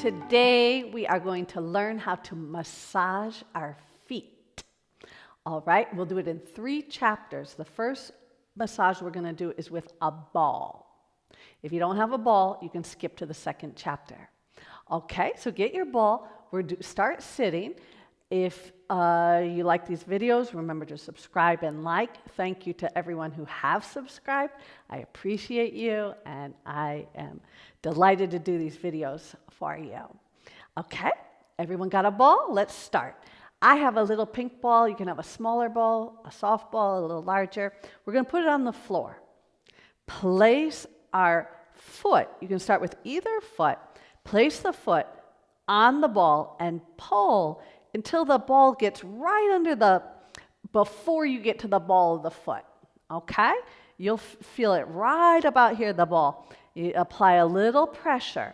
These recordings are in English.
today we are going to learn how to massage our feet. All right, we'll do it in 3 chapters. The first massage we're going to do is with a ball. If you don't have a ball, you can skip to the 2nd chapter. Okay, so get your ball. Start sitting. If you like these videos, remember to subscribe and like. Thank you to everyone who have subscribed. I appreciate you, and I am delighted to do these videos for you. Okay, everyone got a ball? Let's start. I have a little pink ball. You can have a smaller ball, a soft ball, a little larger. We're going to put it on the floor. Place our foot. You can start with either foot. Place the foot on the ball and pull until the ball gets right under before you get to the ball of the foot, okay? You'll feel it right about here, the ball. You apply a little pressure.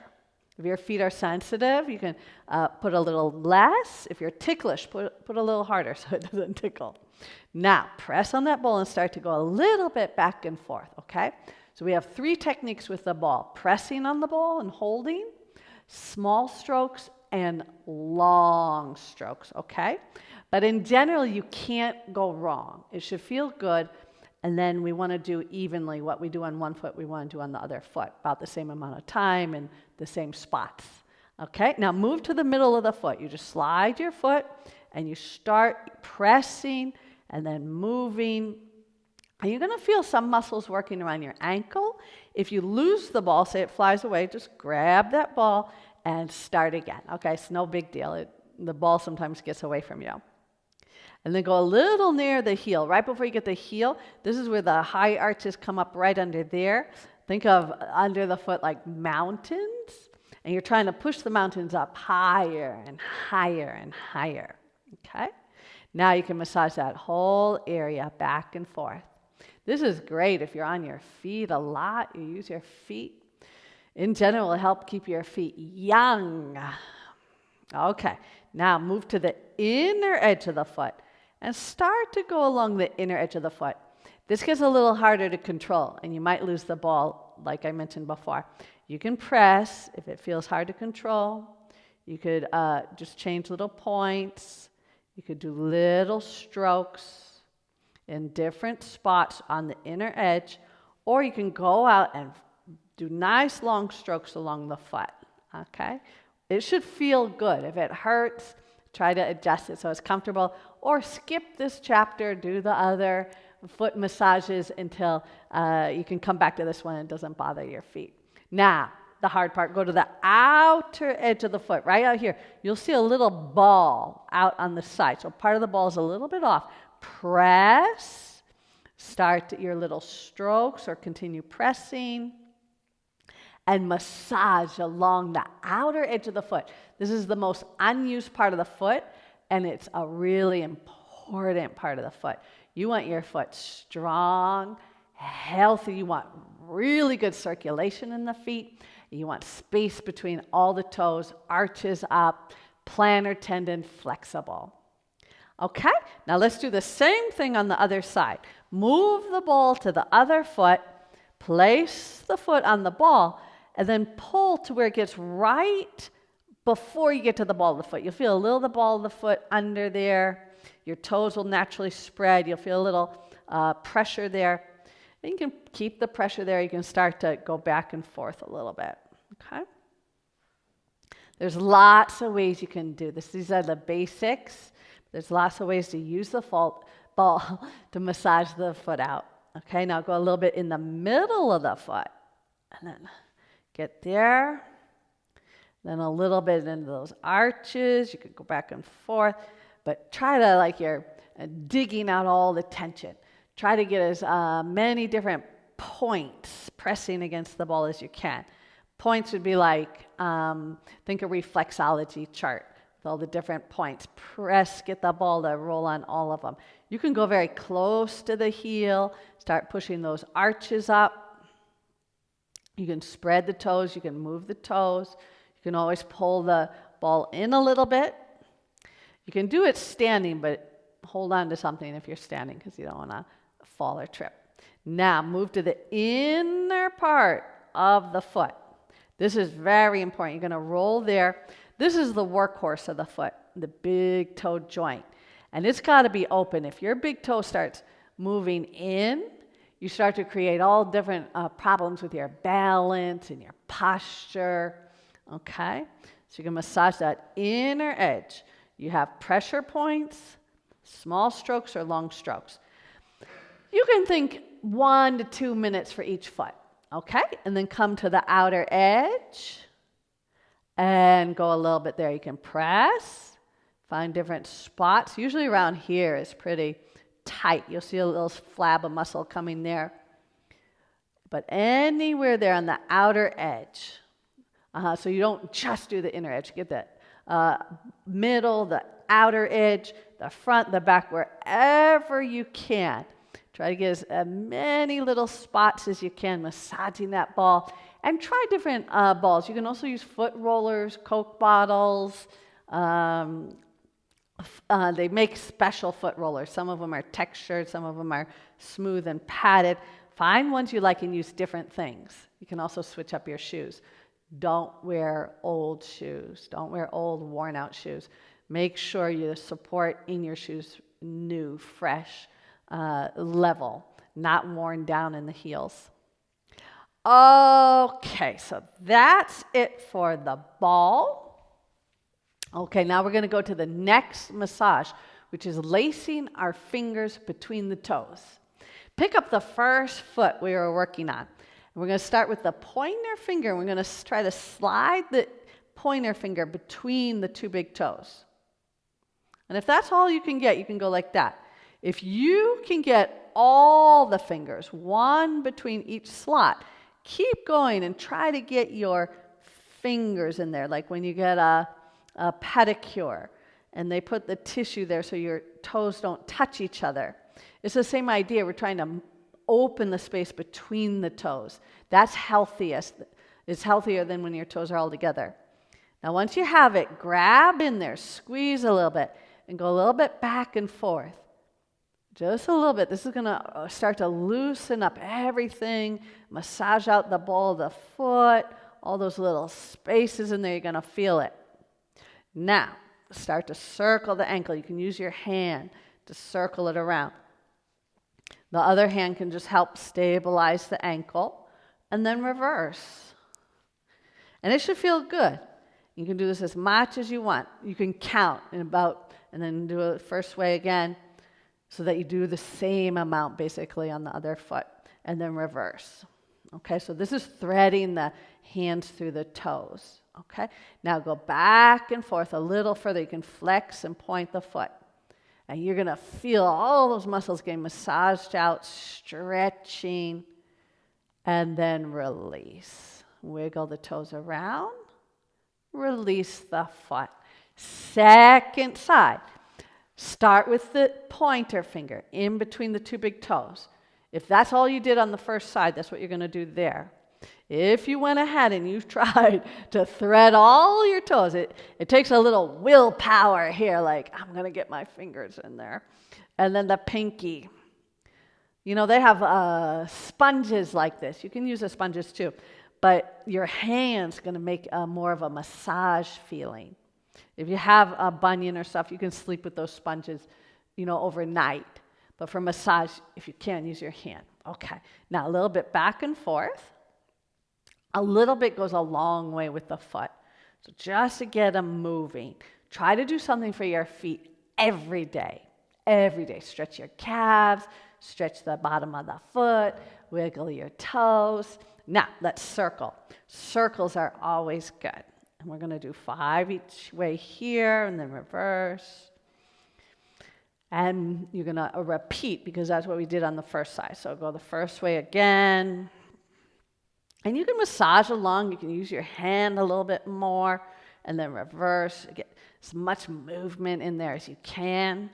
If your feet are sensitive, you can put a little less. If you're ticklish, put a little harder so it doesn't tickle. Now, press on that ball and start to go a little bit back and forth, okay? So we have 3 techniques with the ball: pressing on the ball and holding, small strokes, and long strokes, okay? But in general, you can't go wrong. It should feel good, and then we want to do evenly. What we do on one foot, we want to do on the other foot, about the same amount of time and the same spots, okay? Now move to the middle of the foot. You just slide your foot, and you start pressing and then moving. And you're going to feel some muscles working around your ankle. If you lose the ball, say it flies away, just grab that ball and start again. Okay, it's no big deal. The ball sometimes gets away from you. And then go a little near the heel. Right before you get the heel, this is where the high arches come up right under there. Think of under the foot like mountains. And you're trying to push the mountains up higher and higher and higher. Okay? Now you can massage that whole area back and forth. This is great if you're on your feet a lot. You use your feet. In general, it'll help keep your feet young. Okay, now move to the inner edge of the foot and start to go along the inner edge of the foot. This gets a little harder to control, and you might lose the ball, like I mentioned before. You can press if it feels hard to control. You could just change little points. You could do little strokes in different spots on the inner edge, or you can go out and do nice long strokes along the foot, okay? It should feel good. If it hurts, try to adjust it so it's comfortable, or skip this chapter, do the other foot massages until you can come back to this one and it doesn't bother your feet. Now, the hard part, go to the outer edge of the foot, right out here. You'll see a little ball out on the side. So part of the ball is a little bit off. Press, start your little strokes or continue pressing, and massage along the outer edge of the foot. This is the most unused part of the foot, and it's a really important part of the foot. You want your foot strong, healthy. You want really good circulation in the feet. You want space between all the toes, arches up, plantar tendon flexible. Okay, now let's do the same thing on the other side. Move the ball to the other foot, place the foot on the ball, and then pull to where it gets right before you get to the ball of the foot. You'll feel a little of the ball of the foot under there. Your toes will naturally spread. You'll feel a little pressure there. And you can keep the pressure there. You can start to go back and forth a little bit. Okay? There's lots of ways you can do this. These are the basics. There's lots of ways to use the ball to massage the foot out. Okay, now go a little bit in the middle of the foot. And then get there, then a little bit into those arches. You could go back and forth, but try to, like you're digging out all the tension. Try to get as many different points pressing against the ball as you can. Points would be like, think a reflexology chart with all the different points. Press, get the ball to roll on all of them. You can go very close to the heel, start pushing those arches up. You can spread the toes, you can move the toes. You can always pull the ball in a little bit. You can do it standing, but hold on to something if you're standing because you don't want to fall or trip. Now move to the inner part of the foot. This is very important. You're going to roll there. This is the workhorse of the foot, the big toe joint. And it's got to be open. If your big toe starts moving in, you start to create all different problems with your balance and your posture. Okay? So you can massage that inner edge. You have pressure points, small strokes or long strokes. You can think 1 to 2 minutes for each foot. Okay? And then come to the outer edge and go a little bit there. You can press, find different spots. Usually around here is pretty tight. You'll see a little flab of muscle coming there. But anywhere there on the outer edge. So you don't just do the inner edge. You get the middle, the outer edge, the front, the back, wherever you can. Try to get as many little spots as you can, massaging that ball. And try different balls. You can also use foot rollers, Coke bottles. They make special foot rollers. Some of them are textured, some of them are smooth and padded. Find ones you like and use different things. You can also switch up your shoes. Don't wear old shoes. Don't wear old, worn-out shoes. Make sure you support in your shoes new, fresh, level, not worn down in the heels. Okay, so that's it for the ball. Okay, now we're going to go to the next massage, which is lacing our fingers between the toes. Pick up the first foot we were working on. We're going to start with the pointer finger. We're going to try to slide the pointer finger between the two big toes. And if that's all you can get, you can go like that. If you can get all the fingers, one between each slot, keep going and try to get your fingers in there, like when you get a pedicure and they put the tissue there so your toes don't touch each other. It's the same idea. We're trying to open the space between the toes. That's healthiest. It's healthier than when your toes are all together. Now, once you have it, grab in there, squeeze a little bit, and go a little bit back and forth. Just a little bit. This is going to start to loosen up everything, massage out the ball of the foot, all those little spaces in there. You're going to feel it. Now, start to circle the ankle. You can use your hand to circle it around. The other hand can just help stabilize the ankle, and then reverse. And it should feel good. You can do this as much as you want. You can count and then do it first way again, so that you do the same amount basically on the other foot, and then reverse. Okay, so this is threading the hands through the toes. Okay, now go back and forth a little further. You can flex and point the foot. And you're going to feel all those muscles getting massaged out, stretching, and then release. Wiggle the toes around, release the foot. Second side. Start with the pointer finger in between the two big toes. If that's all you did on the first side, that's what you're going to do there. If you went ahead and you tried to thread all your toes, it takes a little willpower here, like, I'm going to get my fingers in there. And then the pinky. You know, they have sponges like this. You can use the sponges too. But your hand's going to make more of a massage feeling. If you have a bunion or stuff, you can sleep with those sponges, overnight. But for massage, if you can, use your hand. Okay. Now, a little bit back and forth. A little bit goes a long way with the foot. So just to get them moving, try to do something for your feet every day. Every day. Stretch your calves, stretch the bottom of the foot, wiggle your toes. Now, let's circle. Circles are always good. And we're going to do 5 each way here, and then reverse. And you're going to repeat, because that's what we did on the first side. So go the first way again. And you can massage along. You can use your hand a little bit more, and then reverse. Get as much movement in there as you can.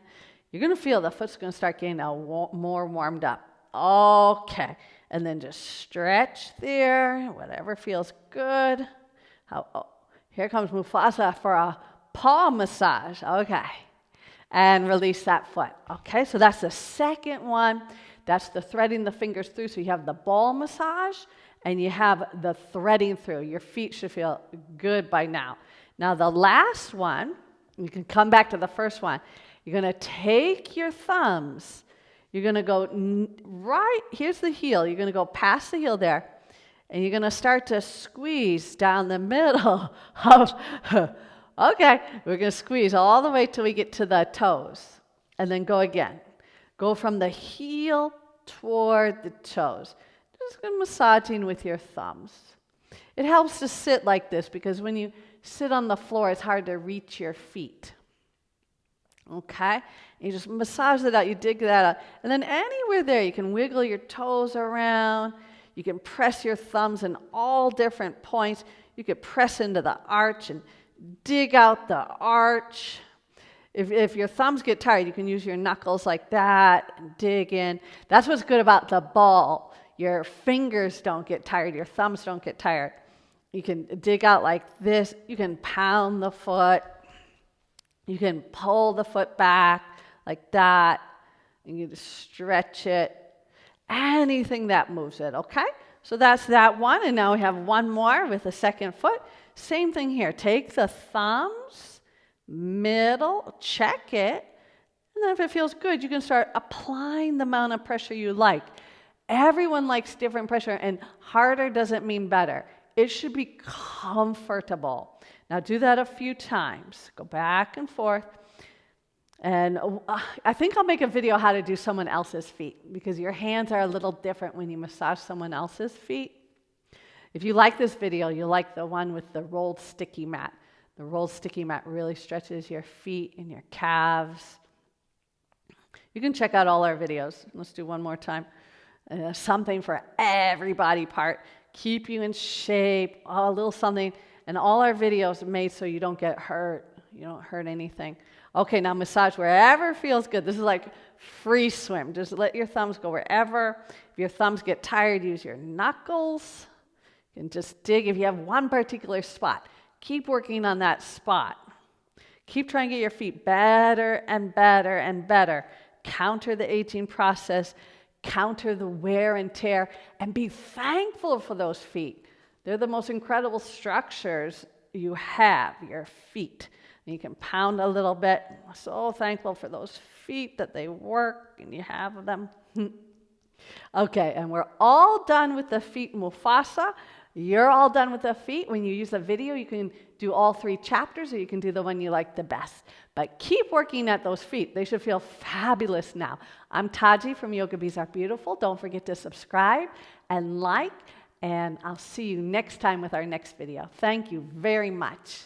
You're going to feel the foot's going to start getting more warmed up. Okay. And then just stretch there, whatever feels good. Here comes Mufasa for a paw massage. Okay. And release that foot. Okay, so that's the second one. That's the threading the fingers through. So you have the ball massage and you have the threading through. Your feet should feel good by now. Now the last one, you can come back to the first one. You're going to take your thumbs. You're going to go right, here's the heel. You're going to go past the heel there. And you're going to start to squeeze down the middle of, okay, we're going to squeeze all the way till we get to the toes. And then go again. Go from the heel toward the toes. Just massaging with your thumbs. It helps to sit like this because when you sit on the floor, it's hard to reach your feet. Okay? And you just massage it out. You dig that out. And then anywhere there, you can wiggle your toes around. You can press your thumbs in all different points. You could press into the arch and dig out the arch. If your thumbs get tired, you can use your knuckles like that and dig in. That's what's good about the ball. Your fingers don't get tired. Your thumbs don't get tired. You can dig out like this. You can pound the foot. You can pull the foot back like that. You can stretch it. Anything that moves it, okay? So that's that one. And now we have one more with the second foot. Same thing here. Take the thumbs, middle, check it. And then if it feels good, you can start applying the amount of pressure you like. Everyone likes different pressure, and harder doesn't mean better. It should be comfortable. Now do that a few times. Go back and forth. And I think I'll make a video how to do someone else's feet because your hands are a little different when you massage someone else's feet. If you like this video, you'll like the one with the rolled sticky mat. The rolled sticky mat really stretches your feet and your calves. You can check out all our videos. Let's do one more time. Something for every body part. Keep you in shape, a little something. And all our videos are made so you don't get hurt. You don't hurt anything. Okay, now massage wherever feels good. This is like free swim. Just let your thumbs go wherever. If your thumbs get tired, use your knuckles. You can just dig if you have one particular spot. Keep working on that spot. Keep trying to get your feet better and better and better. Counter the aging process. Counter the wear and tear. And be thankful for those feet. They're the most incredible structures you have, your feet. And you can pound a little bit. So thankful for those feet that they work and you have them. Okay, and we're all done with the feet mufasa. You're all done with the feet. When you use a video, you can do all 3 chapters or you can do the one you like the best. But keep working at those feet. They should feel fabulous now. I'm Tahji from Yoga Bees Are Beautiful. Don't forget to subscribe and like. And I'll see you next time with our next video. Thank you very much.